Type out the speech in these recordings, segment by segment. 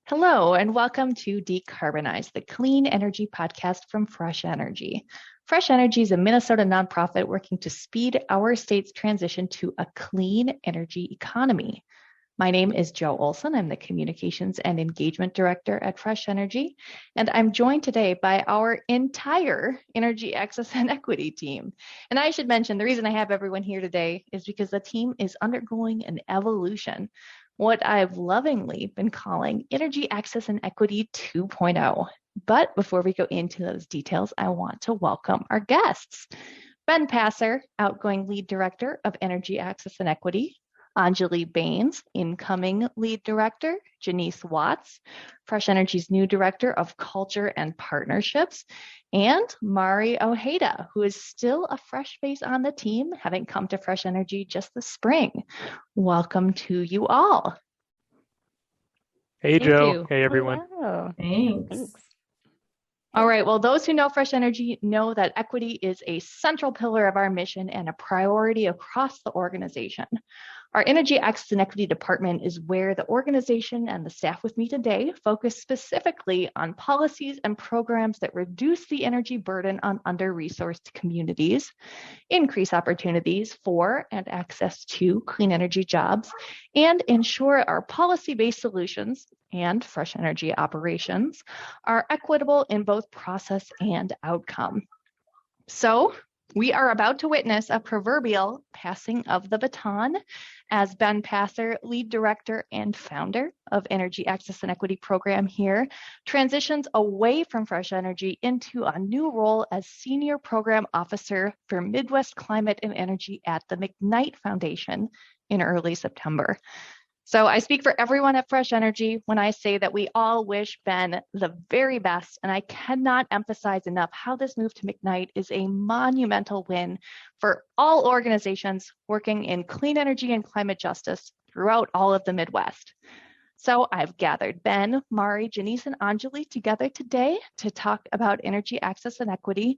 Hello, and welcome to Decarbonize, the clean energy podcast from Fresh Energy. Fresh Energy is a Minnesota nonprofit working to speed our state's transition to a clean energy economy. My name is Jo Olson. I'm the Communications and Engagement Director at Fresh Energy, and I'm joined today by our entire Energy Access and Equity team. And I should mention, the reason I have everyone here today is because the team is undergoing an evolution, what I've lovingly been calling Energy Access and Equity 2.0. But before we go into those details, I want to welcome our guests. Ben Passer, outgoing Lead Director of Energy Access and Equity. Anjali Baines, incoming Lead Director. Janice Watts, Fresh Energy's new Director of Culture and Partnerships. And Mari Ojeda, who is still a fresh face on the team, having come to Fresh Energy just this spring. Welcome to you all. Hey, Thank Joe. you. Hey, everyone. Hello. Thanks. All right, well, those who know Fresh Energy know that equity is a central pillar of our mission and a priority across the organization. Our Energy Access and Equity Department is where the organization and the staff with me today focus specifically on policies and programs that reduce the energy burden on under-resourced communities, increase opportunities for and access to clean energy jobs, and ensure our policy-based solutions and Fresh Energy operations are equitable in both process and outcome. So, we are about to witness a proverbial passing of the baton as Ben Passer, Lead Director and Founder of Energy Access and Equity Program here, transitions away from Fresh Energy into a new role as Senior Program Officer for Midwest Climate and Energy at the McKnight Foundation in early September. So I speak for everyone at Fresh Energy when I say that we all wish Ben the very best, and I cannot emphasize enough how this move to McKnight is a monumental win for all organizations working in clean energy and climate justice throughout all of the Midwest. So I've gathered Ben, Mari, Janice, and Anjali together today to talk about energy access and equity,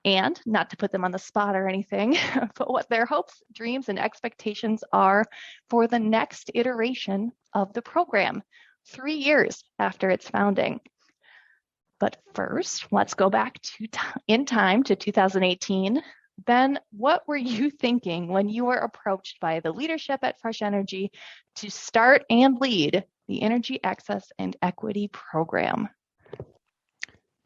and not to put them on the spot or anything, but what their hopes, dreams, and expectations are for the next iteration of the program, 3 years after its founding. But first, let's go back in time to 2018. Ben, what were you thinking when you were approached by the leadership at Fresh Energy to start and lead the Energy Access and Equity Program?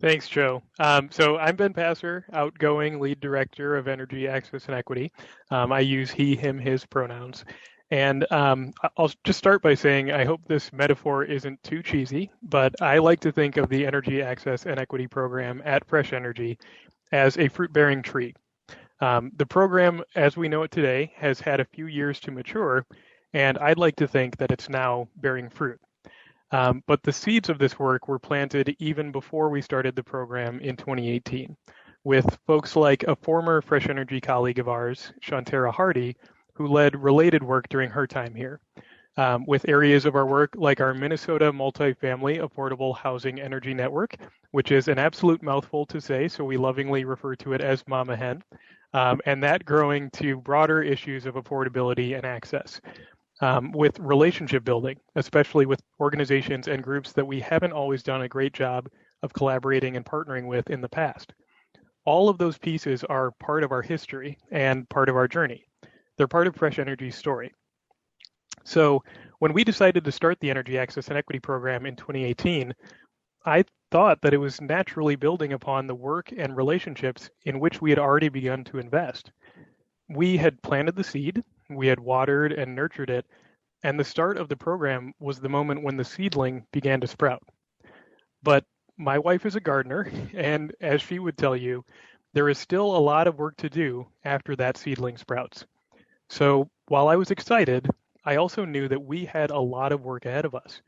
Thanks, Joe. So I'm Ben Passer, outgoing Lead Director of Energy Access and Equity. I use he, him, his pronouns. And I'll just start by saying I hope this metaphor isn't too cheesy, but I like to think of the Energy Access and Equity Program at Fresh Energy as a fruit-bearing tree. The program, as we know it today, has had a few years to mature, and I'd like to think that it's now bearing fruit. But the seeds of this work were planted even before we started the program in 2018, with folks like a former Fresh Energy colleague of ours, Shantara Hardy, who led related work during her time here, with areas of our work like our Minnesota Multifamily Affordable Housing Energy Network, which is an absolute mouthful to say, so we lovingly refer to it as Mama Hen, and that growing to broader issues of affordability and access. With relationship building, especially with organizations and groups that we haven't always done a great job of collaborating and partnering with in the past. All of those pieces are part of our history and part of our journey. They're part of Fresh Energy's story. So when we decided to start the Energy Access and Equity Program in 2018, I thought that it was naturally building upon the work and relationships in which we had already begun to invest. We had planted the seed, we had watered and nurtured it, and the start of the program was the moment when the seedling began to sprout. But my wife is a gardener, and as she would tell you, there is still a lot of work to do after that seedling sprouts. So while I was excited, I also knew that we had a lot of work ahead of us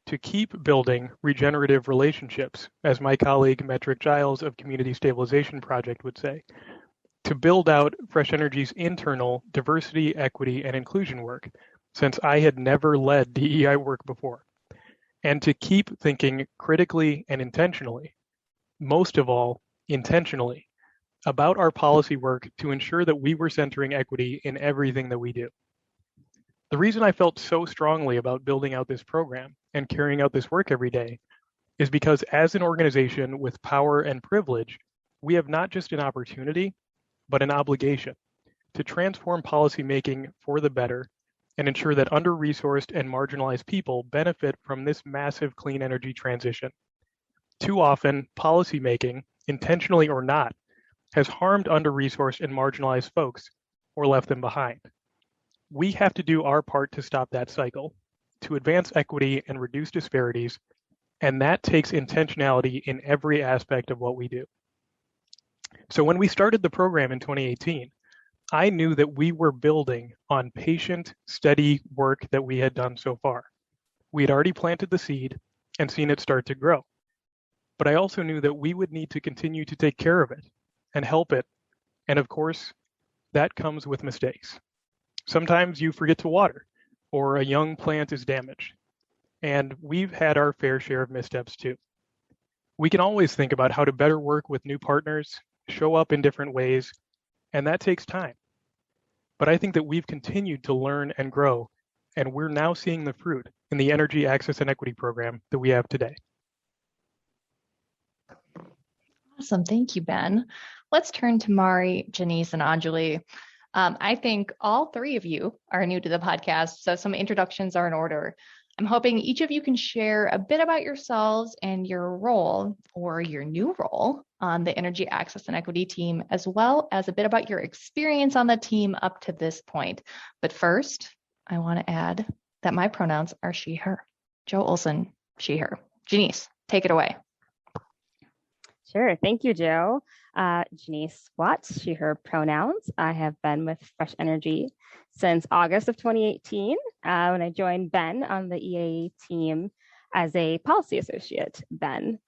to keep building regenerative relationships, as my colleague Metric Giles of Community Stabilization Project would say, to build out Fresh Energy's internal diversity, equity, and inclusion work, since I had never led DEI work before, and to keep thinking critically and intentionally, most of all, intentionally, about our policy work to ensure that we were centering equity in everything that we do. The reason I felt so strongly about building out this program and carrying out this work every day is because as an organization with power and privilege, we have not just an opportunity, but an obligation to transform policymaking for the better and ensure that under-resourced and marginalized people benefit from this massive clean energy transition. Too often, policymaking, intentionally or not, has harmed under-resourced and marginalized folks or left them behind. We have to do our part to stop that cycle, to advance equity and reduce disparities, and that takes intentionality in every aspect of what we do. So when we started the program in 2018, I knew that we were building on patient, steady work that we had done so far. We had already planted the seed and seen it start to grow. But I also knew that we would need to continue to take care of it and help it. And of course, that comes with mistakes. Sometimes you forget to water, or a young plant is damaged. And we've had our fair share of missteps too. We can always think about how to better work with new partners, show up in different ways, and that takes time. But I think that we've continued to learn and grow, and we're now seeing the fruit in the Energy Access and Equity program that we have today. Awesome. Thank you, Ben. Let's turn to Mari, Janice, and Anjali. I think all three of you are new to the podcast, so some introductions are in order. I'm hoping each of you can share a bit about yourselves and your role or your new role on the Energy Access and Equity team, as well as a bit about your experience on the team up to this point. But first, I want to add that my pronouns are she, her. Jo Olson, she, her. Janice, take it away. Sure. Thank you, Jo. Janice Watts, she, her pronouns. I have been with Fresh Energy since August of 2018 when I joined Ben on the EA team as a policy associate then.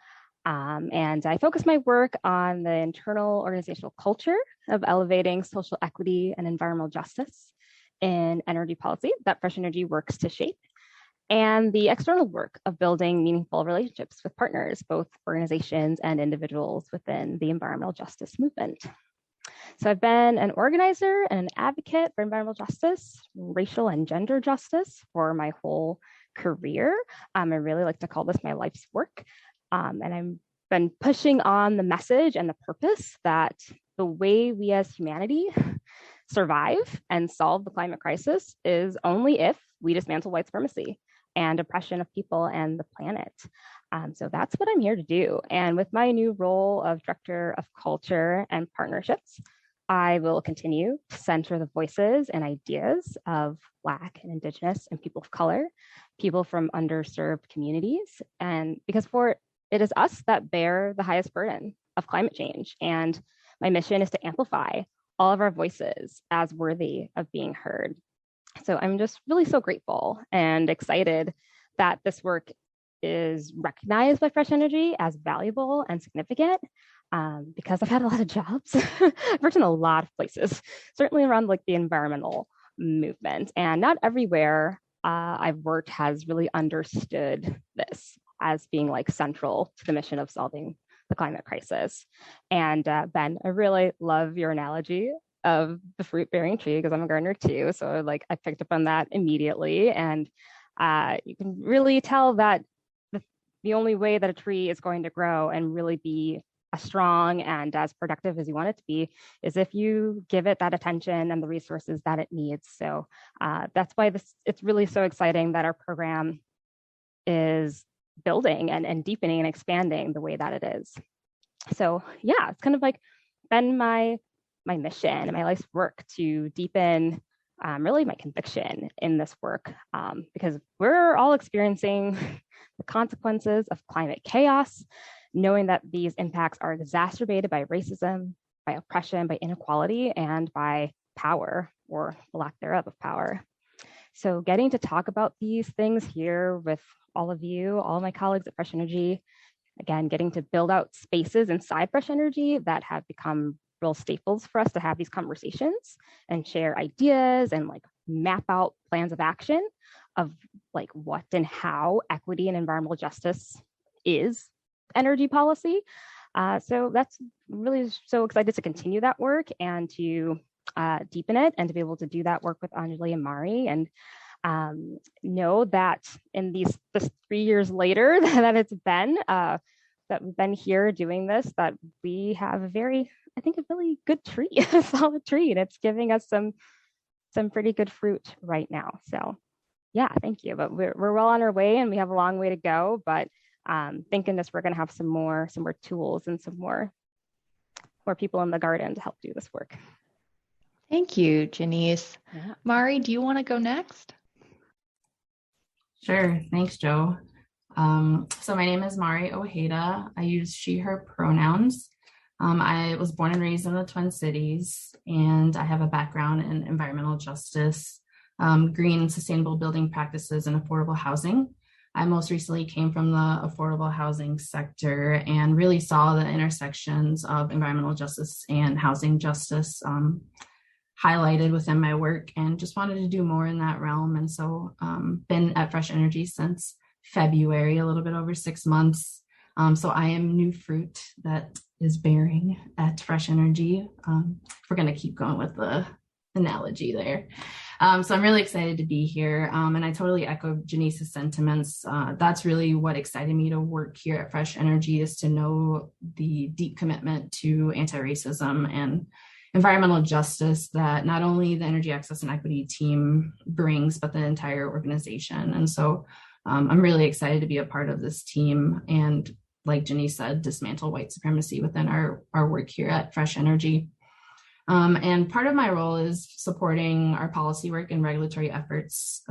And I focus my work on the internal organizational culture of elevating social equity and environmental justice in energy policy that Fresh Energy works to shape, and the external work of building meaningful relationships with partners, both organizations and individuals within the environmental justice movement. So I've been an organizer and an advocate for environmental justice, racial and gender justice for my whole career. I really like to call this my life's work. And I've been pushing on the message and the purpose that the way we as humanity survive and solve the climate crisis is only if we dismantle white supremacy and oppression of people and the planet. So that's what I'm here to do. And with my new role of Director of Culture and Partnerships, I will continue to center the voices and ideas of Black and Indigenous and people of color, people from underserved communities. And because it is us that bear the highest burden of climate change. And my mission is to amplify all of our voices as worthy of being heard. So I'm just really so grateful and excited that this work is recognized by Fresh Energy as valuable and significant because I've had a lot of jobs. I've worked in a lot of places, certainly around like the environmental movement, and not everywhere I've worked has really understood this as being like central to the mission of solving the climate crisis. And Ben, I really love your analogy of the fruit-bearing tree because I'm a gardener too. So like I picked up on that immediately. And you can really tell that the only way that a tree is going to grow and really be as strong and as productive as you want it to be is if you give it that attention and the resources that it needs. So that's why it's really so exciting that our program is building and deepening and expanding the way that it is. So yeah, it's kind of like been my mission and my life's work to deepen really my conviction in this work because we're all experiencing the consequences of climate chaos, knowing that these impacts are exacerbated by racism, by oppression, by inequality, and by power or the lack thereof of power. So getting to talk about these things here with all of you, all of my colleagues at Fresh Energy, again, getting to build out spaces inside Fresh Energy that have become real staples for us to have these conversations and share ideas and like map out plans of action of like what and how equity and environmental justice is energy policy. So that's really so excited to continue that work and to deepen it and to be able to do that work with Anjali and Mari. And know that in this 3 years later that it's been, that we've been here doing this, that we have a really good tree, a solid tree, and it's giving us some pretty good fruit right now. So yeah, thank you. But we're well on our way, and we have a long way to go. But thank goodness we're going to have some more tools and some more people in the garden to help do this work. Thank you, Janice. Yeah. Mari, do you want to go next? Sure. Thanks, Joe. So my name is Mari Ojeda. I use she, her pronouns. I was born and raised in the Twin Cities, and I have a background in environmental justice, green sustainable building practices, and affordable housing. I most recently came from the affordable housing sector and really saw the intersections of environmental justice and housing justice highlighted within my work, and just wanted to do more in that realm. And so been at Fresh Energy since February, a little bit over 6 months. So I am new fruit that is bearing at Fresh Energy. We're going to keep going with the analogy there. So I'm really excited to be here. And I totally echo Janice's sentiments. That's really what excited me to work here at Fresh Energy, is to know the deep commitment to anti-racism and environmental justice that not only the Energy Access and Equity team brings, but the entire organization. And so I'm really excited to be a part of this team and, like Janice said, dismantle white supremacy within our work here at Fresh Energy. And part of my role is supporting our policy work and regulatory efforts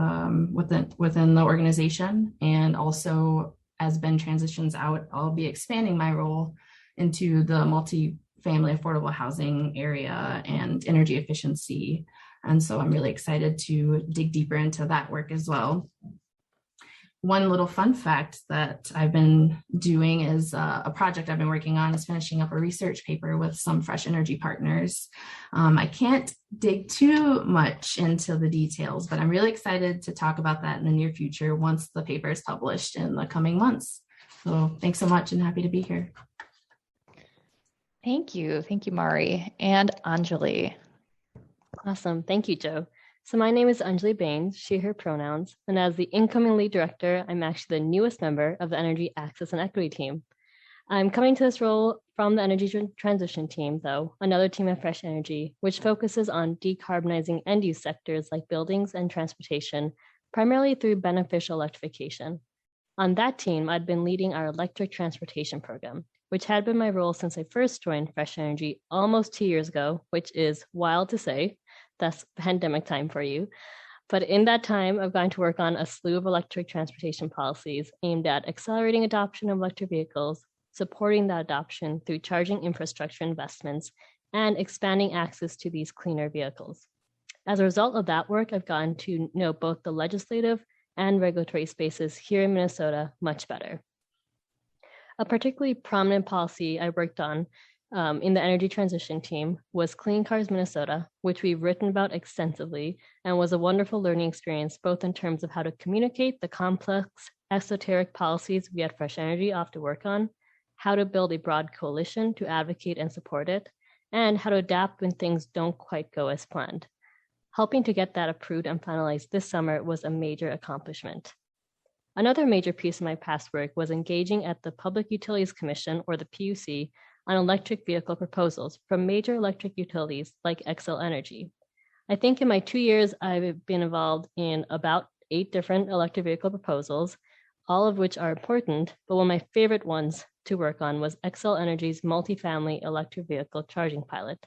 within the organization. And also, as Ben transitions out, I'll be expanding my role into the multi-family affordable housing area and energy efficiency. And so I'm really excited to dig deeper into that work as well. One little fun fact that I've been doing is a project I've been working on is finishing up a research paper with some Fresh Energy partners. I can't dig too much into the details, but I'm really excited to talk about that in the near future once the paper is published in the coming months. So thanks so much, and happy to be here. Thank you, Mari. And Anjali. Awesome, thank you, Joe. So my name is Anjali Baines, she, her pronouns, and as the incoming lead director, I'm actually the newest member of the Energy Access and Equity team. I'm coming to this role from the Energy Transition team, though, another team at Fresh Energy, which focuses on decarbonizing end-use sectors like buildings and transportation, primarily through beneficial electrification. On that team, I'd been leading our electric transportation program, which had been my role since I first joined Fresh Energy almost 2 years ago, which is wild to say. That's pandemic time for you. But in that time, I've gotten to work on a slew of electric transportation policies aimed at accelerating adoption of electric vehicles, supporting that adoption through charging infrastructure investments, and expanding access to these cleaner vehicles. As a result of that work, I've gotten to know both the legislative and regulatory spaces here in Minnesota much better. A particularly prominent policy I worked on in the energy transition team was Clean Cars Minnesota, which we've written about extensively and was a wonderful learning experience, both in terms of how to communicate the complex, esoteric policies we at Fresh Energy often work on, how to build a broad coalition to advocate and support it, and how to adapt when things don't quite go as planned. Helping to get that approved and finalized this summer was a major accomplishment. Another major piece of my past work was engaging at the Public Utilities Commission, or the PUC, on electric vehicle proposals from major electric utilities like Xcel Energy. I think in my 2 years, I've been involved in about 8 different electric vehicle proposals, all of which are important, but one of my favorite ones to work on was Xcel Energy's multifamily electric vehicle charging pilot.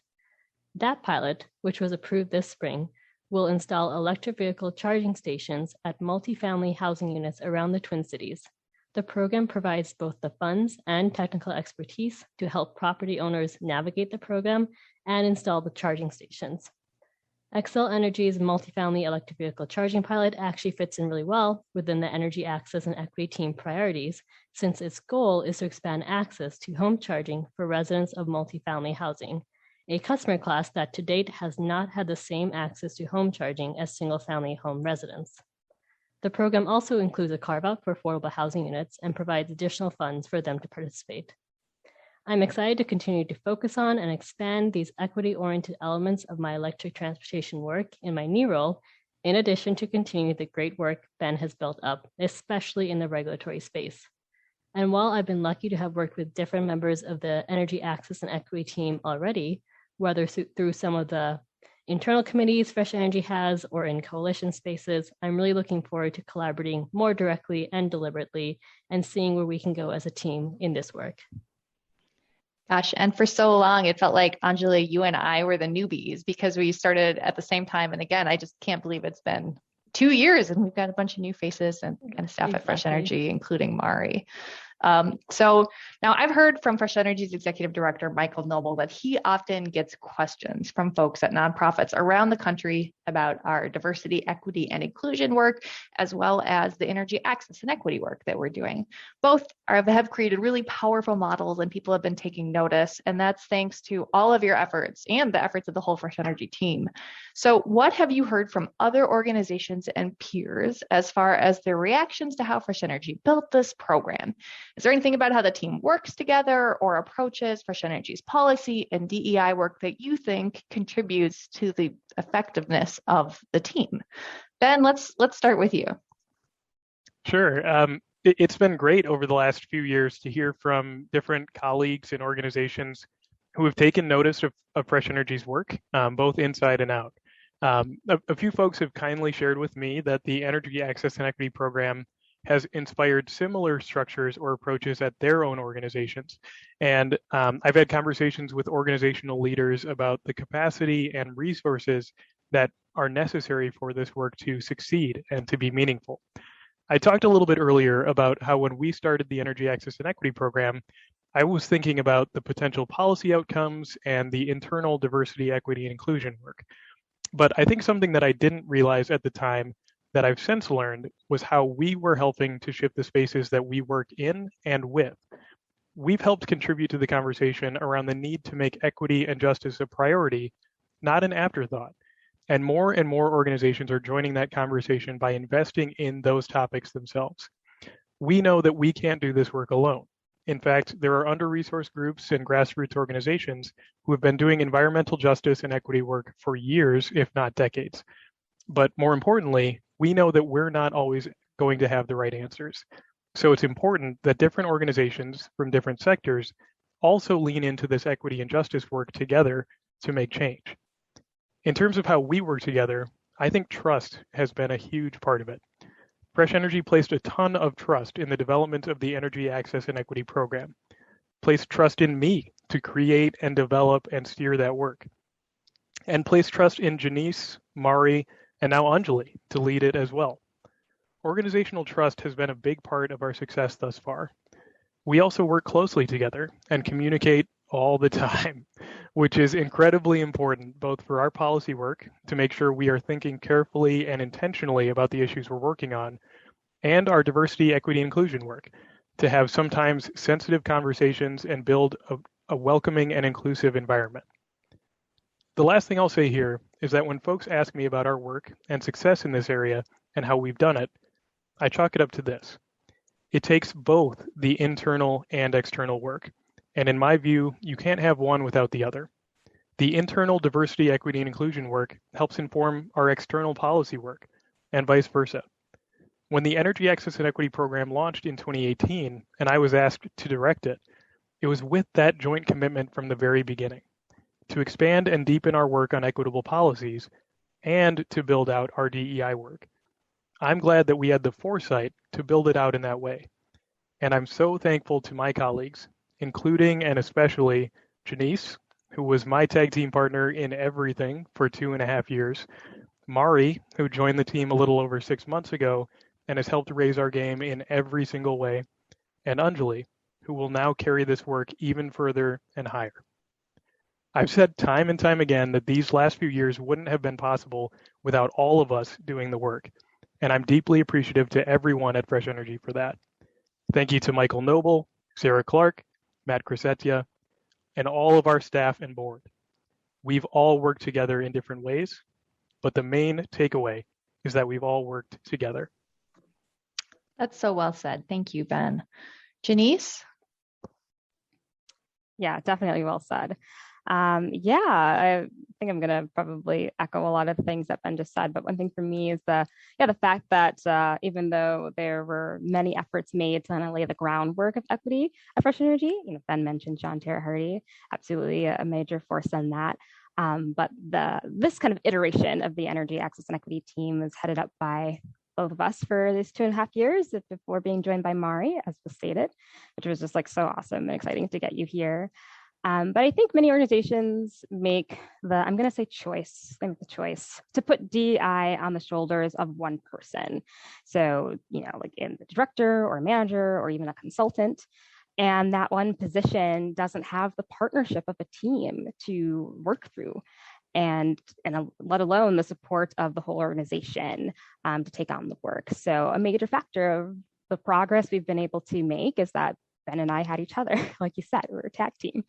That pilot, which was approved this spring, will install electric vehicle charging stations at multifamily housing units around the Twin Cities. The program provides both the funds and technical expertise to help property owners navigate the program and install the charging stations. Xcel Energy's multifamily electric vehicle charging pilot actually fits in really well within the Energy Access and Equity team priorities, since its goal is to expand access to home charging for residents of multifamily housing, a customer class that to date has not had the same access to home charging as single-family home residents. The program also includes a carve-out for affordable housing units and provides additional funds for them to participate. I'm excited to continue to focus on and expand these equity-oriented elements of my electric transportation work in my new role in addition to continue the great work Ben has built up, especially in the regulatory space. And while I've been lucky to have worked with different members of the Energy Access and Equity team already, whether through some of the internal committees Fresh Energy has or in coalition spaces, I'm really looking forward to collaborating more directly and deliberately and seeing where we can go as a team in this work. Gosh, and for so long, it felt like, Anjali, you and I were the newbies because we started at the same time. And again, I just can't believe it's been 2 years and we've got a bunch of new faces and kind of staff at Fresh Energy, including Mari. So now I've heard from Fresh Energy's executive director, Michael Noble, that he often gets questions from folks at nonprofits around the country about our diversity, equity, and inclusion work, as well as the energy access and equity work that we're doing. Both have created really powerful models and people have been taking notice. And that's thanks to all of your efforts and the efforts of the whole Fresh Energy team. So what have you heard from other organizations and peers as far as their reactions to how Fresh Energy built this program? Is there anything about how the team works together or approaches Fresh Energy's policy and DEI work that you think contributes to the effectiveness of the team? Ben, let's start with you. Sure. It's been great over the last few years to hear from different colleagues and organizations who have taken notice of Fresh Energy's work, both inside and out. A few folks have kindly shared with me that the Energy Access and Equity Program has inspired similar structures or approaches at their own organizations. And I've had conversations with organizational leaders about the capacity and resources that are necessary for this work to succeed and to be meaningful. I talked a little bit earlier about how when we started the Energy Access and Equity Program, I was thinking about the potential policy outcomes and the internal diversity, equity, and inclusion work. But I think something that I didn't realize at the time that I've since learned was how we were helping to shift the spaces that we work in and with. We've helped contribute to the conversation around the need to make equity and justice a priority, not an afterthought. And more organizations are joining that conversation by investing in those topics themselves. We know that we can't do this work alone. In fact, there are under-resourced groups and grassroots organizations who have been doing environmental justice and equity work for years, if not decades. But more importantly, we know that we're not always going to have the right answers. So it's important that different organizations from different sectors also lean into this equity and justice work together to make change. In terms of how we work together, I think trust has been a huge part of it. Fresh Energy placed a ton of trust in the development of the Energy Access and Equity Program, placed trust in me to create and develop and steer that work, and placed trust in Janice, Mari, and now Anjali to lead it as well. Organizational trust has been a big part of our success thus far. We also work closely together and communicate all the time, which is incredibly important both for our policy work to make sure we are thinking carefully and intentionally about the issues we're working on, and our diversity, equity, inclusion work to have sometimes sensitive conversations and build a welcoming and inclusive environment. The last thing I'll say here is that when folks ask me about our work and success in this area and how we've done it, I chalk it up to this. It takes both the internal and external work. And in my view, you can't have one without the other. The internal diversity, equity, and inclusion work helps inform our external policy work, and vice versa. When the Energy Access and Equity Program launched in 2018, and I was asked to direct it, it was with that joint commitment from the very beginning, to expand and deepen our work on equitable policies, and to build out our DEI work. I'm glad that we had the foresight to build it out in that way. And I'm so thankful to my colleagues, including and especially Janice, who was my tag team partner in everything for 2.5 years, Mari, who joined the team a little over 6 months ago and has helped raise our game in every single way, and Anjali, who will now carry this work even further and higher. I've said time and time again that these last few years wouldn't have been possible without all of us doing the work, and I'm deeply appreciative to everyone at Fresh Energy for that. Thank you to Michael Noble, Sarah Clark, Matt Crisetia, and all of our staff and board. We've all worked together in different ways, but the main takeaway is that we've all worked together. That's so well said. Thank you, Ben. Janice? Yeah, definitely well said. I think I'm going to probably echo a lot of the things that Ben just said. But one thing for me is the fact that even though there were many efforts made to kind of lay the groundwork of equity at Fresh Energy, Ben mentioned John Terra Hardy, absolutely a major force in that. But this kind of iteration of the Energy Access and Equity team is headed up by both of us for these 2.5 years before being joined by Mari, as was stated, which was just like so awesome and exciting to get you here. But I think many organizations make the choice to put DI on the shoulders of one person. So, like in the director or manager or even a consultant. And that one position doesn't have the partnership of a team to work through and let alone the support of the whole organization to take on the work. So a major factor of the progress we've been able to make is that Ben and I had each other. Like you said, we were a tag team.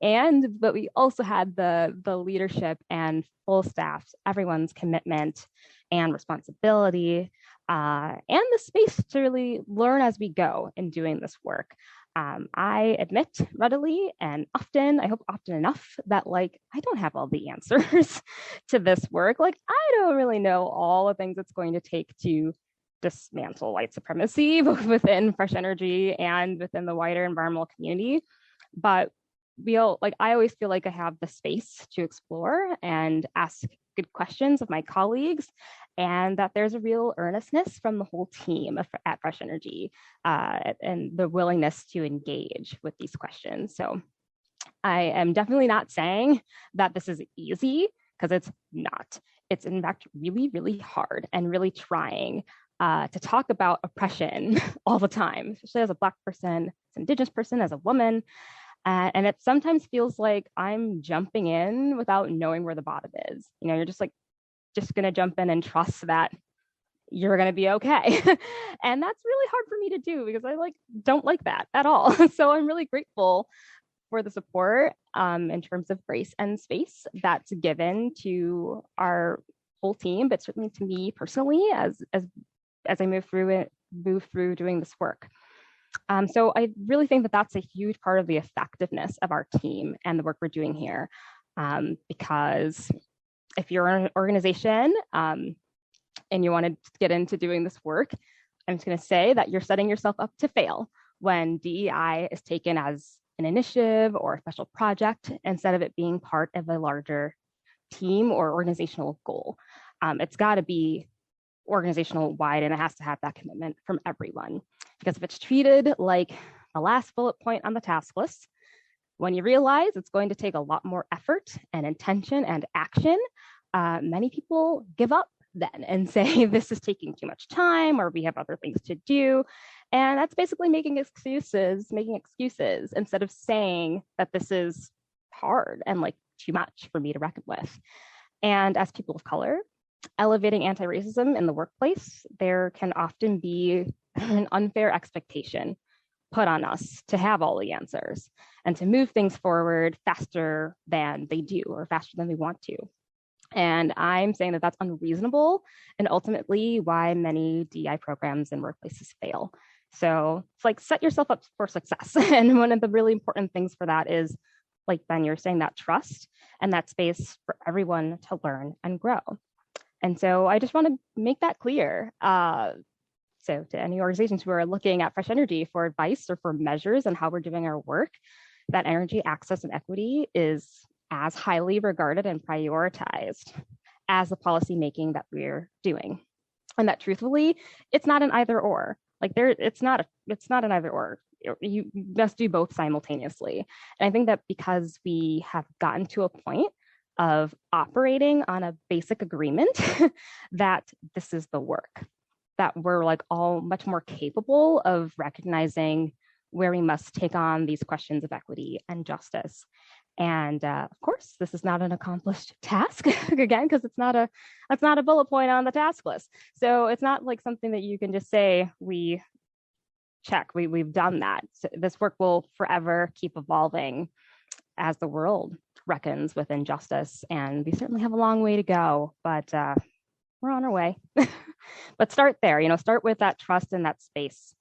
But we also had the leadership and full staff, everyone's commitment and responsibility, and the space to really learn as we go in doing this work. I admit readily and often, I hope often enough, that I don't have all the answers to this work. I don't really know all the things it's going to take to dismantle white supremacy, both within Fresh Energy and within the wider environmental community. But I always feel like I have the space to explore and ask good questions of my colleagues, and that there's a real earnestness from the whole team at Fresh Energy and the willingness to engage with these questions. So I am definitely not saying that this is easy, because it's not. It's in fact really, really hard and really trying to talk about oppression all the time, especially as a Black person, as an Indigenous person, as a woman. And it sometimes feels like I'm jumping in without knowing where the bottom is. You're just going to jump in and trust that you're going to be okay. And that's really hard for me to do, because I don't like that at all. So I'm really grateful for the support in terms of grace and space that's given to our whole team, but certainly to me personally as I move through doing this work. So I really think that that's a huge part of the effectiveness of our team and the work we're doing here. Because if you're an organization and you want to get into doing this work, I'm just going to say that you're setting yourself up to fail when DEI is taken as an initiative or a special project instead of it being part of a larger team or organizational goal. It's got to be organizational wide, and it has to have that commitment from everyone. Because if it's treated like the last bullet point on the task list, when you realize it's going to take a lot more effort and intention and action, many people give up then and say, this is taking too much time, or we have other things to do. And that's basically making excuses instead of saying that this is hard and too much for me to reckon with. And as people of color, elevating anti-racism in the workplace, there can often be an unfair expectation put on us to have all the answers and to move things forward faster than they do or faster than they want to. And I'm saying that that's unreasonable and ultimately why many DEI programs and workplaces fail. So it's set yourself up for success. And one of the really important things for that is, like Ben, you're saying, that trust and that space for everyone to learn and grow. And so I just want to make that clear. So to any organizations who are looking at Fresh Energy for advice or for measures on how we're doing our work, that energy access and equity is as highly regarded and prioritized as the policy making that we're doing. And that truthfully, it's not an either or. It's not an either or. You must do both simultaneously. And I think that because we have gotten to a point of operating on a basic agreement that this is the work, that we're all much more capable of recognizing where we must take on these questions of equity and justice. And of course, this is not an accomplished task, again, because it's not a bullet point on the task list. So it's not something that you can just say, we check, we've done that. So this work will forever keep evolving as the world reckons with injustice, and we certainly have a long way to go, but we're on our way. But start there, start with that trust and that space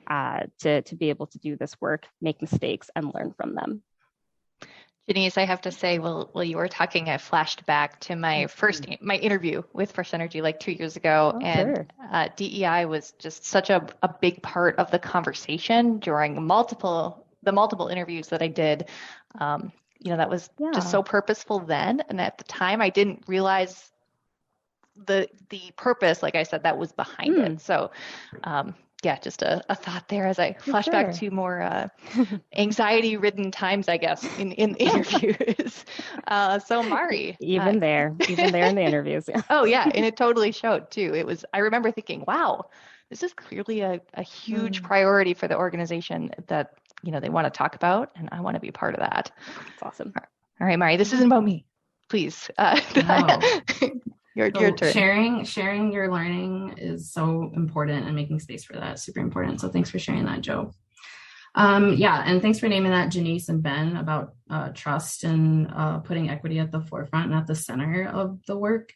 to be able to do this work, make mistakes, and learn from them. Denise, I have to say, while you were talking, I flashed back to my my interview with Fresh Energy like 2 years ago, and Sure. DEI was just such a big part of the conversation during the multiple interviews that I did. That was just so purposeful then, and at the time, I didn't realize the purpose, like I said, that was behind it. So, just a thought there as I flash back to more anxiety-ridden times, I guess, in interviews. So Mari, even there in the interviews. Yeah. Oh yeah, and it totally showed too. I remember thinking, wow, this is clearly a huge priority for the organization that they want to talk about, and I want to be part of that. That's awesome. All right, Mari, this isn't about me. Please. Your turn. Sharing your learning is so important, and making space for that is super important. So thanks for sharing that, Joe. And thanks for naming that, Janice and Ben, about trust and putting equity at the forefront and at the center of the work.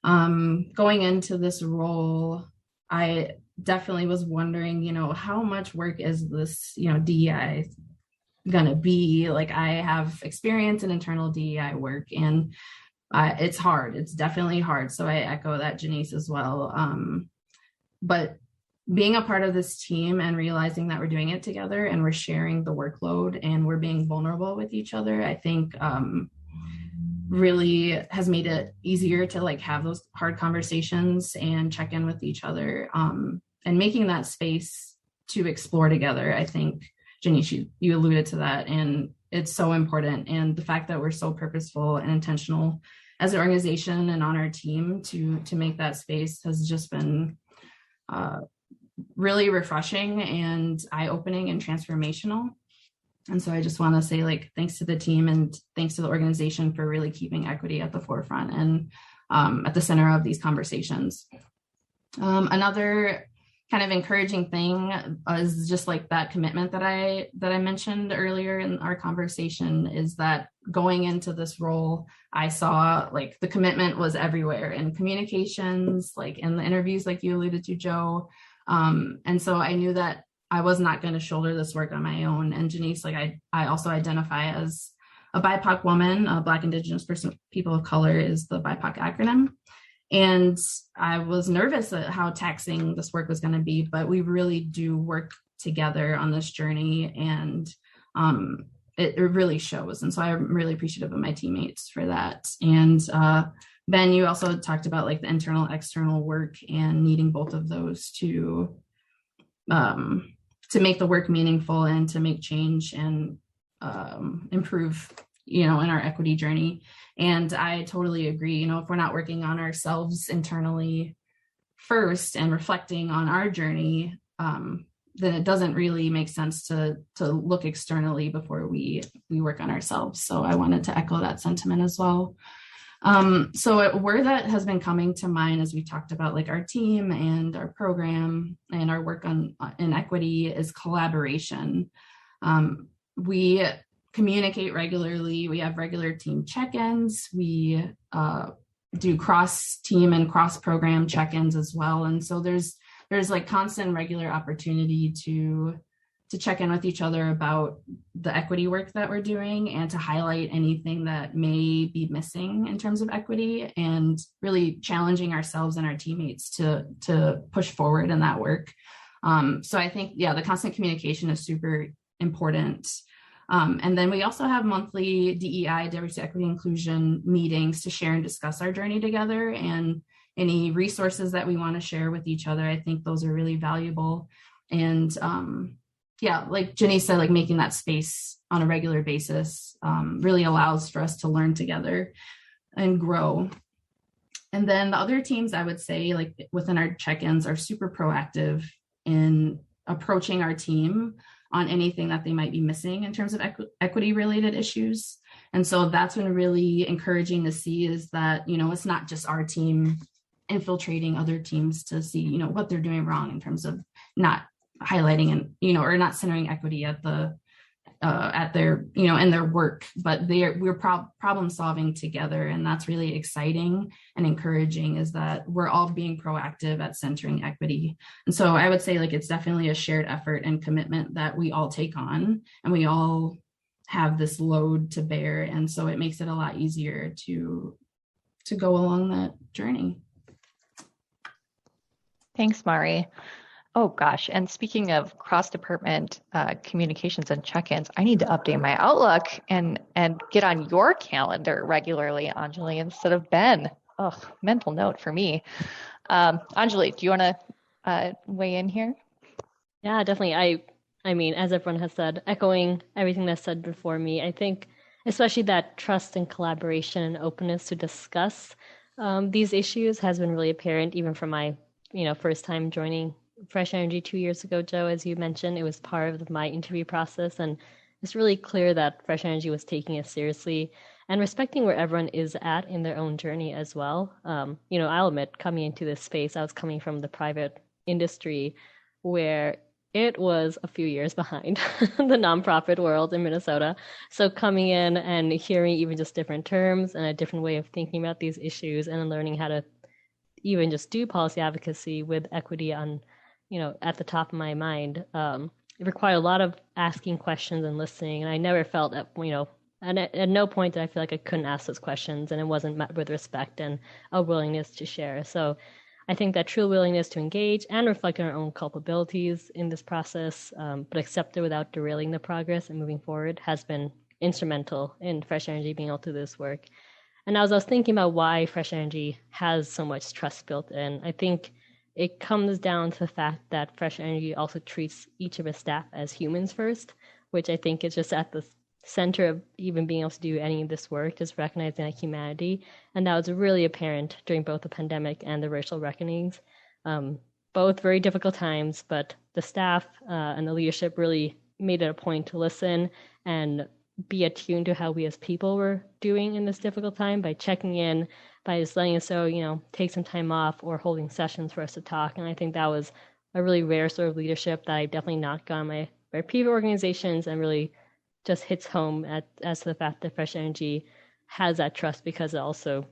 Going into this role, I definitely was wondering, how much work is this, DEI gonna be? Like, I have experience in internal DEI work, and it's hard. It's definitely hard. So I echo that, Janice, as well. But being a part of this team and realizing that we're doing it together and we're sharing the workload and we're being vulnerable with each other, I think really has made it easier to have those hard conversations and check in with each other, and making that space to explore together. I think, Janice, you alluded to that, and it's so important. And the fact that we're so purposeful and intentional as an organization and on our team to make that space has just been really refreshing and eye-opening and transformational. And so I just want to say, thanks to the team and thanks to the organization for really keeping equity at the forefront and at the center of these conversations. Another kind of encouraging thing is just that commitment that I mentioned earlier in our conversation, is that going into this role, I saw the commitment was everywhere in communications, in the interviews, you alluded to, Joe. And so I knew that I was not going to shoulder this work on my own. And Janice, I also identify as a BIPOC woman, a Black, Indigenous person, people of color is the BIPOC acronym. And I was nervous at how taxing this work was going to be, but we really do work together on this journey, and it really shows. And so I'm really appreciative of my teammates for that. And Ben, you also talked about the internal, external work and needing both of those to make the work meaningful and to make change and improve, in our equity journey. And I totally agree. If we're not working on ourselves internally first and reflecting on our journey, then it doesn't really make sense to look externally before we work on ourselves. So I wanted to echo that sentiment as well. So a word that has been coming to mind as we talked about our team and our program and our work in equity is collaboration. We communicate regularly. We have regular team check-ins. We do cross-team and cross-program check-ins as well. And so there's constant regular opportunity to check in with each other about the equity work that we're doing and to highlight anything that may be missing in terms of equity, and really challenging ourselves and our teammates to push forward in that work. So I think, the constant communication is super important. And then we also have monthly DEI, diversity, equity, inclusion meetings to share and discuss our journey together, and any resources that we want to share with each other. I think those are really valuable. And like Jenny said, making that space on a regular basis really allows for us to learn together and grow. And then the other teams, I would say, within our check-ins, are super proactive in approaching our team on anything that they might be missing in terms of equity related issues. And so that's been really encouraging to see, is that, it's not just our team infiltrating other teams to see, what they're doing wrong in terms of not highlighting and, or not centering equity at their, in their work, but we're problem solving together. And that's really exciting and encouraging, is that we're all being proactive at centering equity. And so I would say it's definitely a shared effort and commitment that we all take on, and we all have this load to bear. And so it makes it a lot easier to go along that journey. Thanks, Mari. Oh gosh, and speaking of cross-department communications and check-ins, I need to update my Outlook and get on your calendar regularly, Anjali, instead of Ben. Oh, mental note for me. Anjali, do you want to weigh in here? Yeah, definitely. I mean, as everyone has said, echoing everything that's said before me, I think especially that trust and collaboration and openness to discuss these issues has been really apparent even from my, first time joining Fresh Energy 2 years ago, Joe. As you mentioned, it was part of my interview process, and it's really clear that Fresh Energy was taking it seriously and respecting where everyone is at in their own journey as well. I'll admit, coming into this space, I was coming from the private industry where it was a few years behind the nonprofit world in Minnesota. So coming in and hearing even just different terms and a different way of thinking about these issues and learning how to even just do policy advocacy with equity on, at the top of my mind, it required a lot of asking questions and listening. And I never felt that, and at no point did I feel like I couldn't ask those questions and it wasn't met with respect and a willingness to share. So I think that true willingness to engage and reflect on our own culpabilities in this process, but accept it without derailing the progress and moving forward has been instrumental in Fresh Energy being able to do this work. And as I was thinking about why Fresh Energy has so much trust built in, I think it comes down to the fact that Fresh Energy also treats each of its staff as humans first, which I think is just at the center of even being able to do any of this work, is recognizing that humanity. And that was really apparent during both the pandemic and the racial reckonings. Both very difficult times, but the staff and the leadership really made it a point to listen and be attuned to how we as people were doing in this difficult time by checking in, by just letting us know, take some time off or holding sessions for us to talk. And I think that was a really rare sort of leadership that I've definitely not gotten my previous organizations, and really just hits home as to the fact that Fresh Energy has that trust because it also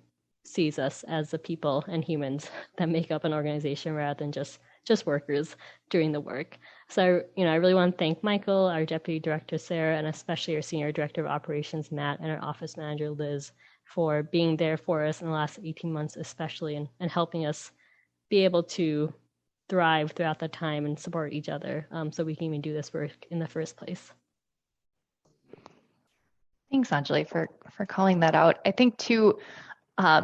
sees us as the people and humans that make up an organization rather than just workers doing the work. So, I really want to thank Michael, our Deputy Director, Sarah, and especially our Senior Director of Operations, Matt, and our Office Manager, Liz, for being there for us in the last 18 months, especially, and helping us be able to thrive throughout that time and support each other so we can even do this work in the first place. Thanks, Anjali, for calling that out. I think too,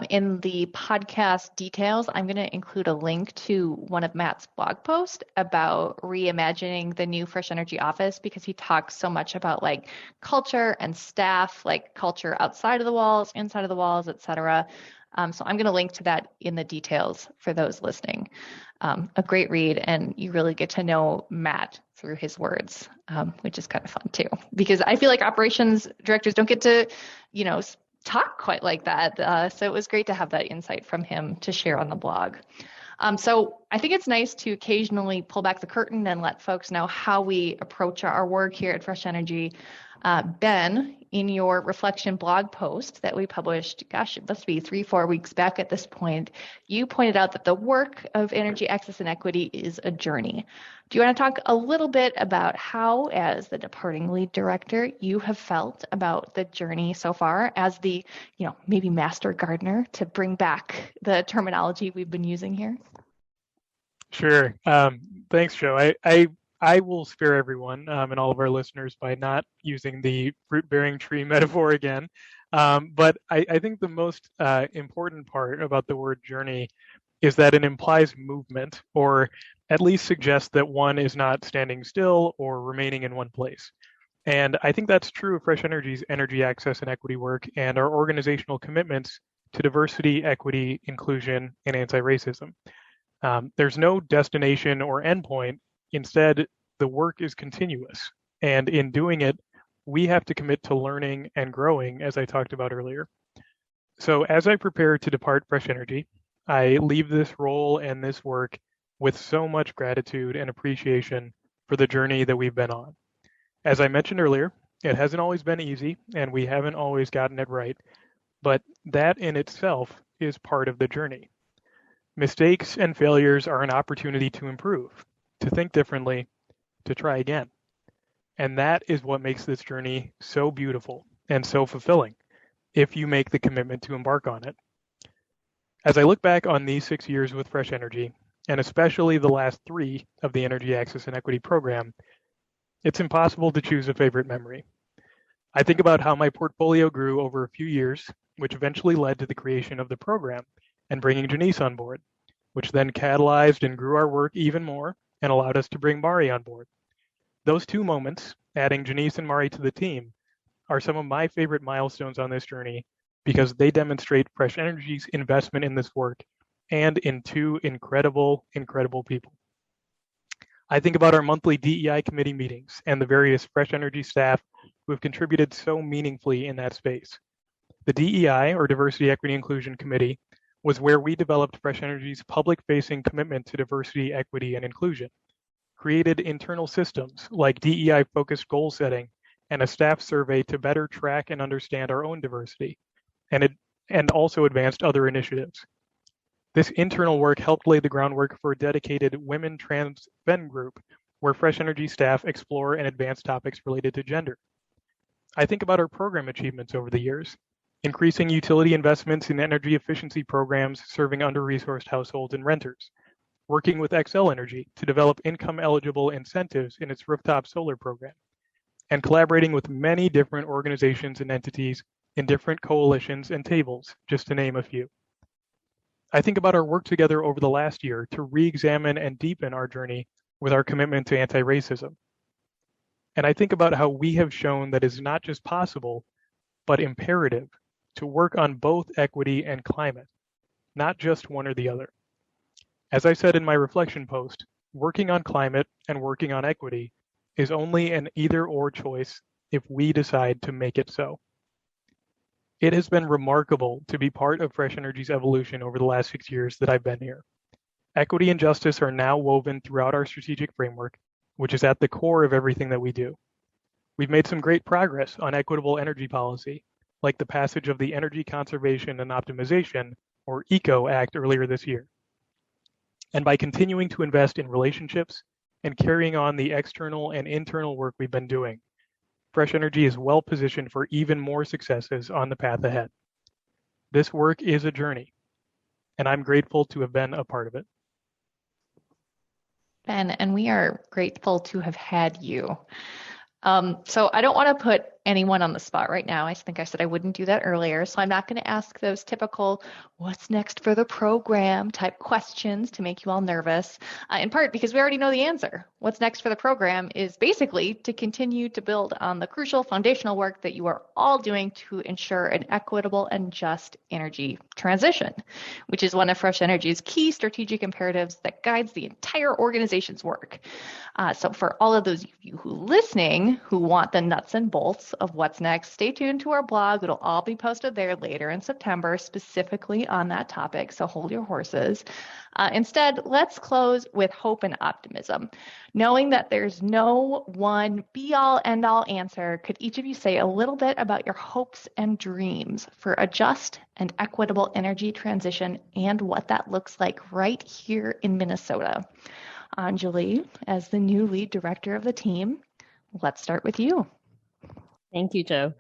in the podcast details, I'm going to include a link to one of Matt's blog posts about reimagining the new Fresh Energy office, because he talks so much about like culture and staff, like culture outside of the walls, inside of the walls, et cetera. So I'm going to link to that in the details for those listening. A great read, and you really get to know Matt through his words, which is kind of fun too, because I feel like operations directors don't get to, talk quite like that. So it was great to have that insight from him to share on the blog. So I think it's nice to occasionally pull back the curtain and let folks know how we approach our work here at Fresh Energy. Ben, in your reflection blog post that we published, it must be 3-4 weeks back at this point, you pointed out that the work of energy access and equity is a journey. Do you want to talk a little bit about how, as the departing lead director, you have felt about the journey so far as the, maybe master gardener, to bring back the terminology we've been using here? Sure. Thanks, Joe. I will spare everyone and all of our listeners by not using the fruit-bearing tree metaphor again. But I think the most important part about the word journey is that it implies movement, or at least suggests that one is not standing still or remaining in one place. And I think that's true of Fresh Energy's energy access and equity work and our organizational commitments to diversity, equity, inclusion, and anti-racism. There's no destination or endpoint. Instead, the work is continuous. And in doing it, we have to commit to learning and growing, as I talked about earlier. So as I prepare to depart Fresh Energy, I leave this role and this work with so much gratitude and appreciation for the journey that we've been on. As I mentioned earlier, it hasn't always been easy, and we haven't always gotten it right, but that in itself is part of the journey. Mistakes and failures are an opportunity to improve, to think differently, to try again. And that is what makes this journey so beautiful and so fulfilling if you make the commitment to embark on it. As I look back on these 6 years with Fresh Energy, and especially the last 3 of the Energy Access and Equity program, it's impossible to choose a favorite memory. I think about how my portfolio grew over a few years, which eventually led to the creation of the program and bringing Janice on board, which then catalyzed and grew our work even more and allowed us to bring Mari on board. Those 2 moments, adding Janice and Mari to the team, are some of my favorite milestones on this journey because they demonstrate Fresh Energy's investment in this work and in 2 incredible people. I think about our monthly DEI committee meetings and the various Fresh Energy staff who have contributed so meaningfully in that space. The DEI, or Diversity, Equity, Inclusion Committee, was where we developed Fresh Energy's public-facing commitment to diversity, equity, and inclusion, created internal systems like DEI-focused goal setting and a staff survey to better track and understand our own diversity, and also advanced other initiatives. This internal work helped lay the groundwork for a dedicated Women Trans Ven group, where Fresh Energy staff explore and advance topics related to gender. I think about our program achievements over the years, increasing utility investments in energy efficiency programs serving under-resourced households and renters, working with XL Energy to develop income-eligible incentives in its rooftop solar program, and collaborating with many different organizations and entities in different coalitions and tables, just to name a few. I think about our work together over the last year to re-examine and deepen our journey with our commitment to anti-racism. And I think about how we have shown that it's not just possible, but imperative to work on both equity and climate, not just one or the other. As I said in my reflection post, working on climate and working on equity is only an either-or choice if we decide to make it so. It has been remarkable to be part of Fresh Energy's evolution over the last 6 years that I've been here. Equity and justice are now woven throughout our strategic framework, which is at the core of everything that we do. We've made some great progress on equitable energy policy, like the passage of the Energy Conservation and Optimization, or ECO Act, earlier this year. And by continuing to invest in relationships and carrying on the external and internal work we've been doing, Fresh Energy is well positioned for even more successes on the path ahead. This work is a journey, and I'm grateful to have been a part of it. Ben, and we are grateful to have had you. So I don't want to put anyone on the spot right now. I think I said I wouldn't do that earlier. So I'm not going to ask those typical what's next for the program type questions to make you all nervous, in part because we already know the answer. What's next for the program is basically to continue to build on the crucial foundational work that you are all doing to ensure an equitable and just energy transition, which is one of Fresh Energy's key strategic imperatives that guides the entire organization's work. So for all of those of you who are listening who want the nuts and bolts of what's next, stay tuned to our blog. It'll all be posted there later in September, specifically on that topic. So hold your horses. Instead, let's close with hope and optimism. Knowing that there's no one be-all, end-all answer, could each of you say a little bit about your hopes and dreams for a just and equitable energy transition and what that looks like right here in Minnesota? Anjali, as the new lead director of the team, let's start with you. Thank you, Jo.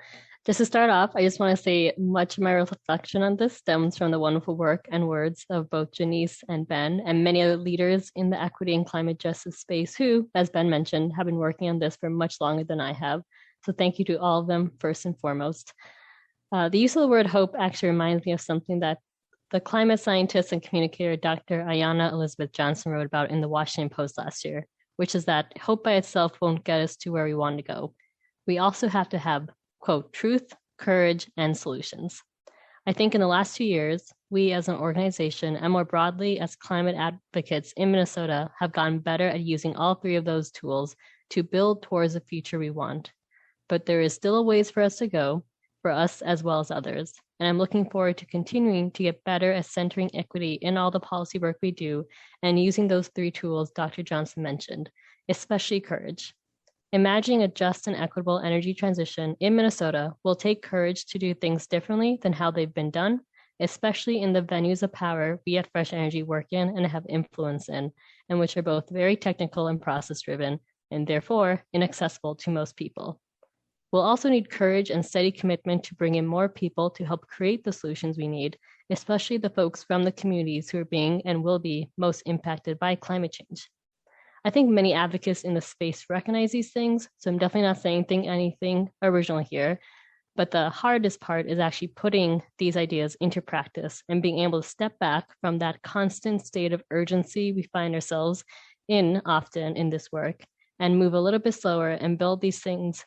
Just to start off, I just want to say much of my reflection on this stems from the wonderful work and words of both Janice and Ben and many other leaders in the equity and climate justice space who, as Ben mentioned, have been working on this for much longer than I have. So thank you to all of them first and foremost. The use of the word hope actually reminds me of something that the climate scientist and communicator Dr. Ayanna Elizabeth Johnson wrote about in the Washington Post last year, which is that hope by itself won't get us to where we want to go. We also have to have, quote, truth, courage, and solutions. I think in the last 2 years, we as an organization and more broadly as climate advocates in Minnesota have gotten better at using all 3 of those tools to build towards the future we want. But there is still a ways for us to go, for us as well as others. And I'm looking forward to continuing to get better at centering equity in all the policy work we do and using those 3 tools Dr. Johnson mentioned, especially courage. Imagining a just and equitable energy transition in Minnesota will take courage to do things differently than how they've been done, especially in the venues of power we at Fresh Energy work in and have influence in, and which are both very technical and process-driven, and therefore inaccessible to most people. We'll also need courage and steady commitment to bring in more people to help create the solutions we need, especially the folks from the communities who are being and will be most impacted by climate change. I think many advocates in the space recognize these things, so I'm definitely not saying anything original here, but the hardest part is actually putting these ideas into practice and being able to step back from that constant state of urgency we find ourselves in often in this work and move a little bit slower and build these things,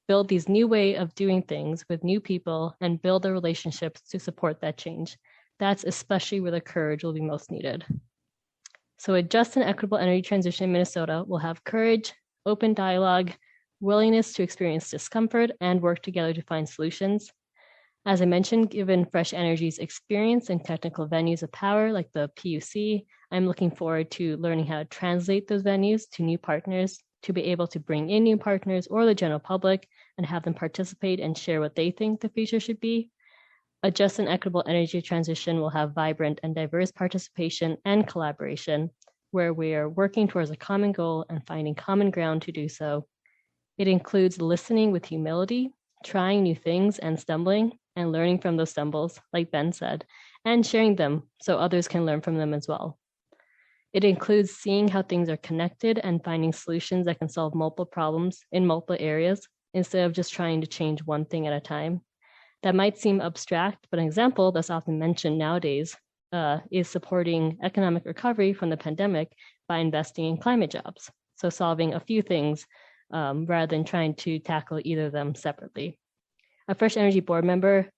build these new way of doing things with new people and build the relationships to support that change. That's especially where the courage will be most needed. So a just and equitable energy transition in Minnesota will have courage, open dialogue, willingness to experience discomfort and work together to find solutions. As I mentioned, given Fresh Energy's experience in technical venues of power like the PUC, I'm looking forward to learning how to translate those venues to new partners, to be able to bring in new partners or the general public and have them participate and share what they think the future should be. A just and equitable energy transition will have vibrant and diverse participation and collaboration, where we are working towards a common goal and finding common ground to do so. It includes listening with humility, trying new things and stumbling, and learning from those stumbles, like Ben said, and sharing them so others can learn from them as well. It includes seeing how things are connected and finding solutions that can solve multiple problems in multiple areas instead of just trying to change one thing at a time. That might seem abstract, but an example that's often mentioned nowadays is supporting economic recovery from the pandemic by investing in climate jobs. So solving a few things rather than trying to tackle either of them separately. A Fresh Energy board member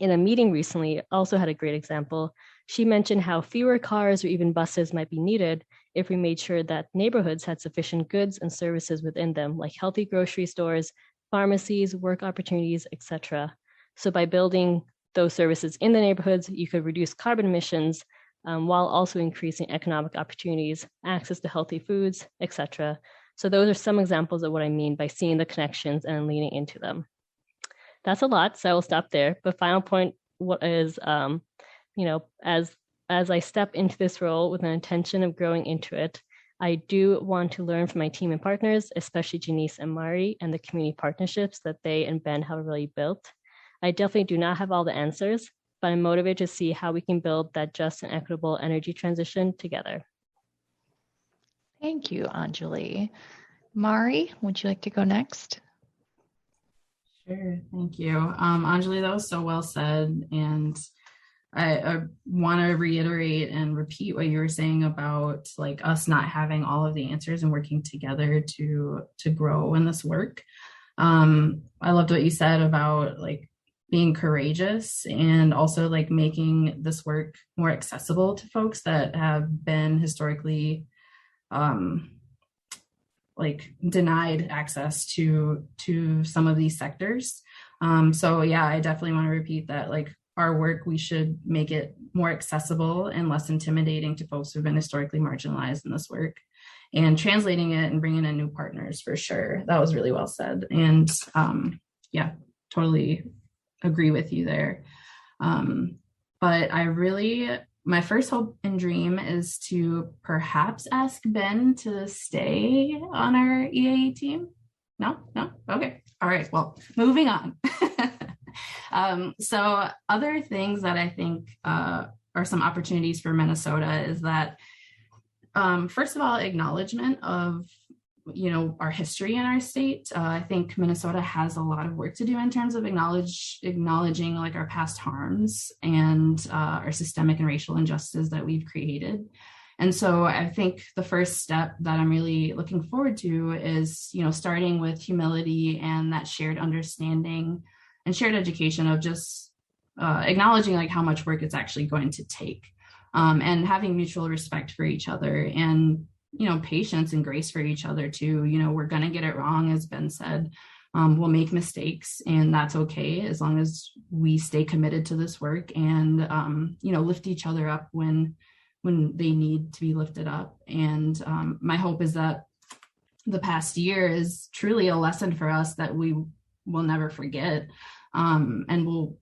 in a meeting recently also had a great example. She mentioned how fewer cars or even buses might be needed if we made sure that neighborhoods had sufficient goods and services within them, like healthy grocery stores, pharmacies, work opportunities, etc. So by building those services in the neighborhoods, you could reduce carbon emissions while also increasing economic opportunities, access to healthy foods, etc. So those are some examples of what I mean by seeing the connections and leaning into them. That's a lot, so I will stop there. But final point is, as I step into this role with an intention of growing into it, I do want to learn from my team and partners, especially Janice and Mari, and the community partnerships that they and Ben have really built. I definitely do not have all the answers, but I'm motivated to see how we can build that just and equitable energy transition together. Thank you, Anjali. Mari, would you like to go next? Sure, thank you. Anjali, that was so well said. And I want to reiterate and repeat what you were saying about like us not having all of the answers and working together to grow in this work. I loved what you said about like being courageous and also like making this work more accessible to folks that have been historically like denied access to some of these sectors. So yeah, I definitely want to repeat that like our work, we should make it more accessible and less intimidating to folks who've been historically marginalized in this work, and translating it and bringing in new partners for sure. That was really well said. And yeah, totally agree with you there. But my first hope and dream is to perhaps ask Ben to stay on our EAE team. No? Okay. All right. Well, moving on. So other things that I think are some opportunities for Minnesota is that, first of all, acknowledgement of, our history in our state. I think Minnesota has a lot of work to do in terms of acknowledging like our past harms and our systemic and racial injustice that we've created. And so I think the first step that I'm really looking forward to is, starting with humility and that shared understanding and shared education of just acknowledging like how much work it's actually going to take, and having mutual respect for each other and, patience and grace for each other too. We're going to get it wrong, as Ben said. We'll make mistakes, and that's okay as long as we stay committed to this work and, lift each other up when they need to be lifted up. And my hope is that the past year is truly a lesson for us that we will never forget. And we'll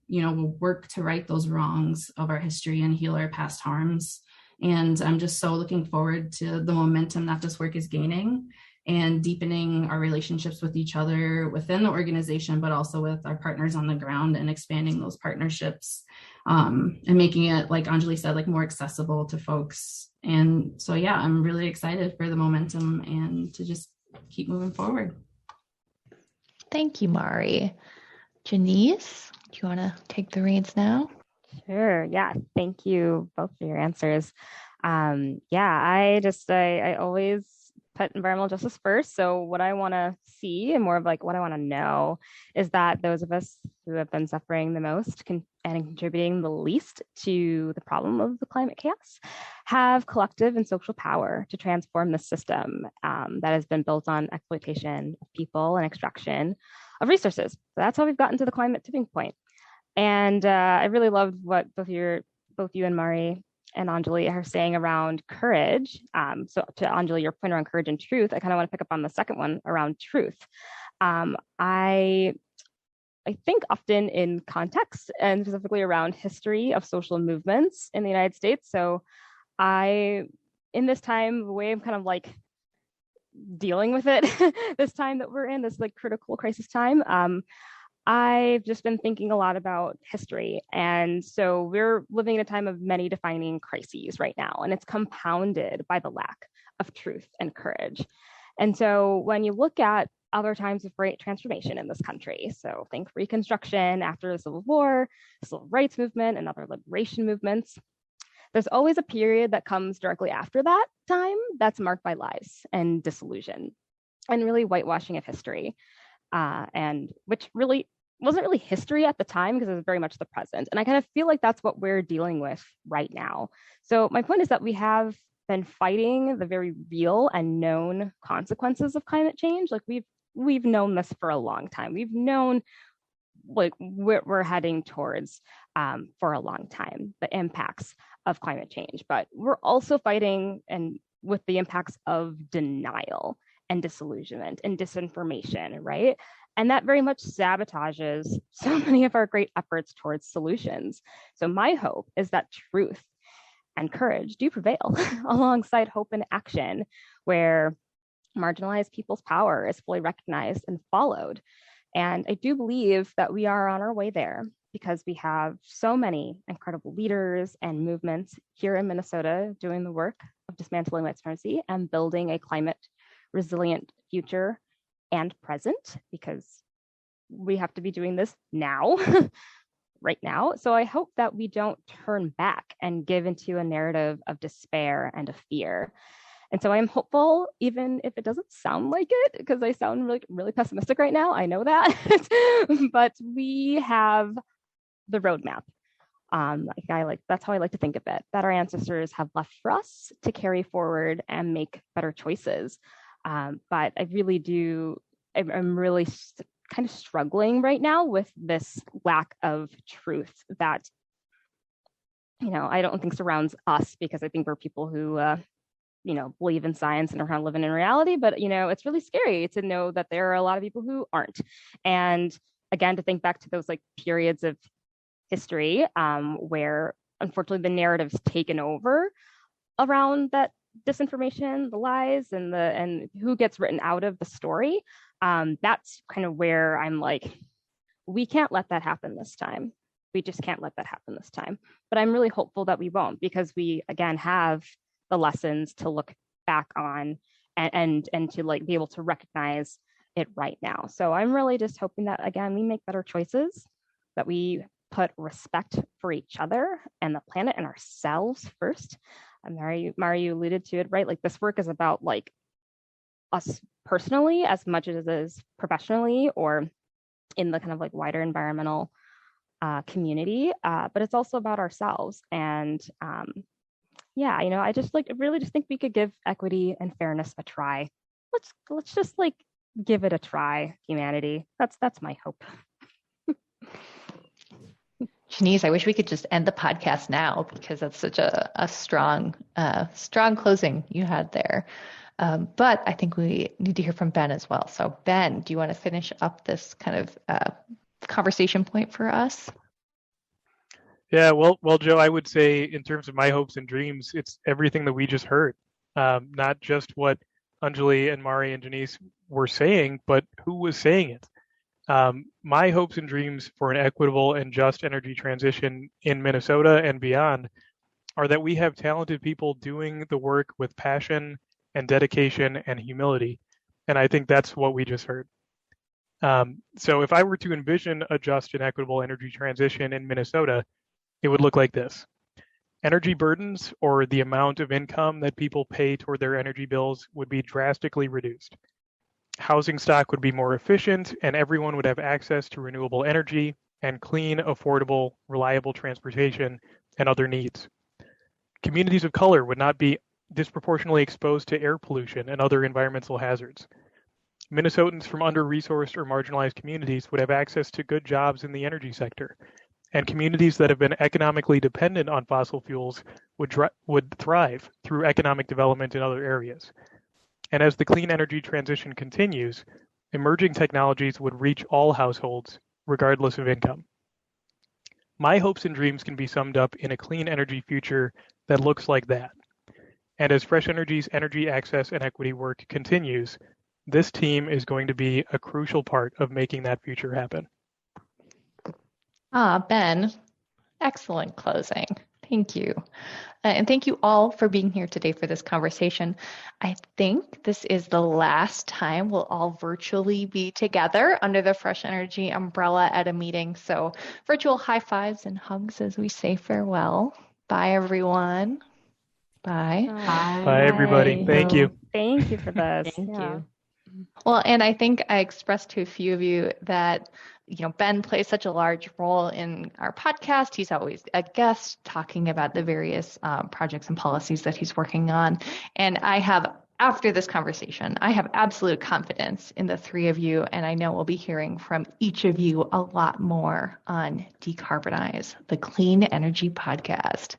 work to right those wrongs of our history and heal our past harms. And I'm just so looking forward to the momentum that this work is gaining and deepening our relationships with each other within the organization, but also with our partners on the ground, and expanding those partnerships, and making it, like Anjali said, like more accessible to folks. And so, yeah, I'm really excited for the momentum and to just keep moving forward. Thank you, Mari. Janice, do you want to take the reins now? Sure. Yeah. Thank you both for your answers. I always put environmental justice first. So what I want to see, and more of like what I want to know, is that those of us who have been suffering the most and contributing the least to the problem of the climate chaos have collective and social power to transform the system that has been built on exploitation of people and extraction of resources. So that's how we've gotten to the climate tipping point. And I really loved what both you and Mari and Anjali are saying around courage. So to Anjali, your point around courage and truth, I kind of want to pick up on the second one around truth. I think often in context, and specifically around history of social movements in the United States. So in this time, the way I'm kind of like dealing with it, this time that we're in, this like critical crisis time, I've just been thinking a lot about history. And so we're living in a time of many defining crises right now, and it's compounded by the lack of truth and courage. And so when you look at other times of great transformation in this country, so think Reconstruction after the Civil War, Civil Rights Movement, and other liberation movements, there's always a period that comes directly after that time that's marked by lies and disillusion and really whitewashing of history. And which really wasn't really history at the time, because it was very much the present. And I kind of feel like that's what we're dealing with right now. So my point is that we have been fighting the very real and known consequences of climate change. Like we've known this for a long time. We've known like what we're heading towards for a long time, the impacts of climate change. But we're also fighting and with the impacts of denial and disillusionment and disinformation, right? And that very much sabotages so many of our great efforts towards solutions. So my hope is that truth and courage do prevail alongside hope and action, where marginalized people's power is fully recognized and followed. And I do believe that we are on our way there, because we have so many incredible leaders and movements here in Minnesota doing the work of dismantling white supremacy and building a climate resilient future and present, because we have to be doing this now, right now. So I hope that we don't turn back and give into a narrative of despair and of fear. And so I'm hopeful, even if it doesn't sound like it, because I sound really, really pessimistic right now. I know that, but we have the roadmap. That's how I like to think of it, that our ancestors have left for us to carry forward and make better choices. But I really do, I'm really kind of struggling right now with this lack of truth that, I don't think surrounds us, because I think we're people who, believe in science and are kind of living in reality. But, it's really scary to know that there are a lot of people who aren't. And again, to think back to those like periods of history where unfortunately the narrative's taken over around that disinformation, the lies, and who gets written out of the story. That's kind of where I'm like, we can't let that happen this time. We just can't let that happen this time. But I'm really hopeful that we won't, because we again have the lessons to look back on and to like be able to recognize it right now. So I'm really just hoping that again we make better choices, that we put respect for each other and the planet and ourselves first. And Mari, you alluded to it, right? Like this work is about like us personally as much as it is professionally or in the kind of like wider environmental community, but it's also about ourselves. And I just like really just think we could give equity and fairness a try. Let's just like give it a try, humanity. That's my hope. Janice, I wish we could just end the podcast now, because that's such a strong closing you had there. But I think we need to hear from Ben as well. So Ben, do you want to finish up this kind of conversation point for us? Yeah, well, Joe, I would say in terms of my hopes and dreams, it's everything that we just heard. Not just what Anjali and Mari and Janice were saying, but who was saying it? My hopes and dreams for an equitable and just energy transition in Minnesota and beyond are that we have talented people doing the work with passion and dedication and humility. And I think that's what we just heard. So if I were to envision a just and equitable energy transition in Minnesota, it would look like this. Energy burdens, or the amount of income that people pay toward their energy bills, would be drastically reduced. Housing stock would be more efficient, and everyone would have access to renewable energy and clean, affordable, reliable transportation and other needs. Communities of color would not be disproportionately exposed to air pollution and other environmental hazards. Minnesotans from under-resourced or marginalized communities would have access to good jobs in the energy sector, and communities that have been economically dependent on fossil fuels would thrive through economic development in other areas. And as the clean energy transition continues, emerging technologies would reach all households, regardless of income. My hopes and dreams can be summed up in a clean energy future that looks like that. And as Fresh Energy's energy access and equity work continues, this team is going to be a crucial part of making that future happen. Ben, excellent closing. Thank you. And thank you all for being here today for this conversation. I think this is the last time we'll all virtually be together under the Fresh Energy umbrella at a meeting. So virtual high fives and hugs as we say farewell. Bye, everyone. Bye. Bye, everybody. Thank you. Thank you for this. Thank you. Well, and I think I expressed to a few of you that, Ben plays such a large role in our podcast. He's always a guest talking about the various projects and policies that he's working on. And after this conversation, I have absolute confidence in the three of you, and I know we'll be hearing from each of you a lot more on Decarbonize, the Clean Energy Podcast.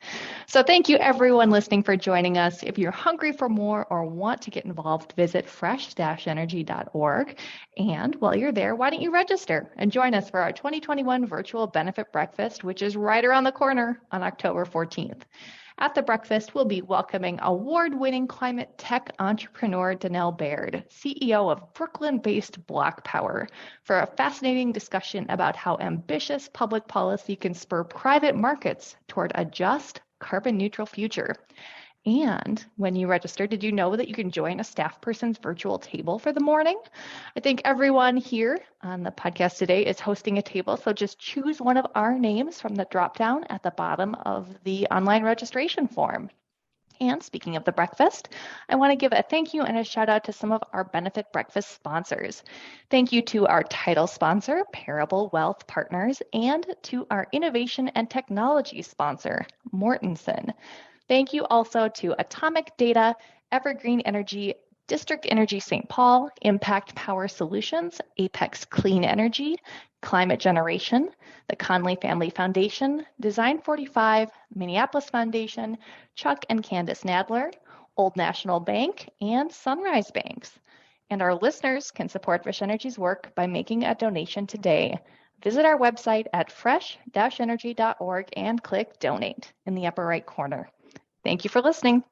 So thank you everyone listening for joining us. If you're hungry for more or want to get involved, visit fresh-energy.org. And while you're there, why don't you register and join us for our 2021 virtual benefit breakfast, which is right around the corner on October 14th. At the breakfast, we'll be welcoming award-winning climate tech entrepreneur Danelle Baird, CEO of Brooklyn-based Block Power, for a fascinating discussion about how ambitious public policy can spur private markets toward a just, carbon-neutral future. And when you register, did you know that you can join a staff person's virtual table for the morning? I think everyone here on the podcast today is hosting a table, so just choose one of our names from the drop-down at the bottom of the online registration form. And speaking of the breakfast, I want to give a thank you and a shout out to some of our benefit breakfast sponsors. Thank you to our title sponsor, Parable Wealth Partners, and to our innovation and technology sponsor, Mortenson. Thank you also to Atomic Data, Evergreen Energy, District Energy St. Paul, Impact Power Solutions, Apex Clean Energy, Climate Generation, the Conley Family Foundation, Design 45, Minneapolis Foundation, Chuck and Candice Nadler, Old National Bank, and Sunrise Banks. And our listeners can support Fresh Energy's work by making a donation today. Visit our website at fresh-energy.org and click Donate in the upper right corner. Thank you for listening.